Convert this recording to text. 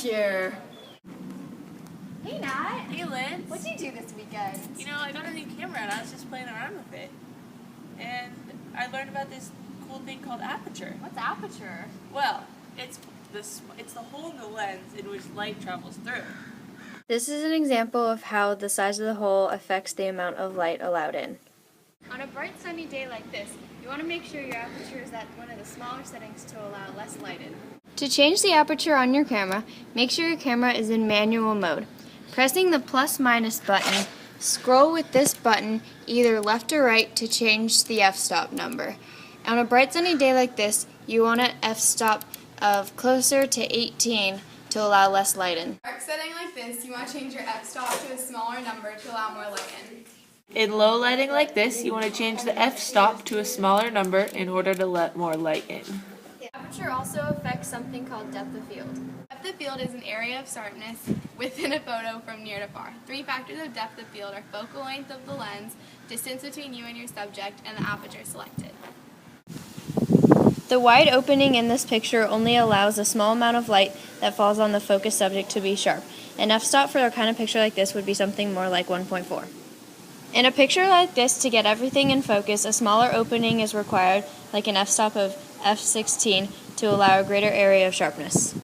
Aperture. Hey Nat. Hey Lynn. What'd you do this weekend? You know, I got a new camera and I was just playing around with it. And I learned about this cool thing called Aperture. What's Aperture? Well, it's the hole in the lens in which light travels through. This is an example of how the size of the hole affects the amount of light allowed in. On a bright sunny day like this, you want to make sure your aperture is at one of the smaller settings to allow less light in. To change the aperture on your camera, make sure your camera is in manual mode. Pressing the plus/minus button, scroll with this button either left or right to change the f-stop number. On a bright sunny day like this, you want an f-stop of closer to 18 to allow less light in. Dark setting like this, you want to change your f-stop to a smaller number to allow more light in. In low lighting like this, you want to change the f-stop to a smaller number in order to let more light in. Aperture also affects something called depth of field. Depth of field is an area of sharpness within a photo from near to far. 3 factors of depth of field are focal length of the lens, distance between you and your subject, and the aperture selected. The wide opening in this picture only allows a small amount of light that falls on the focused subject to be sharp. An f-stop for a kind of picture like this would be something more like 1.4. In a picture like this, to get everything in focus, a smaller opening is required, like an f-stop of f16, to allow a greater area of sharpness.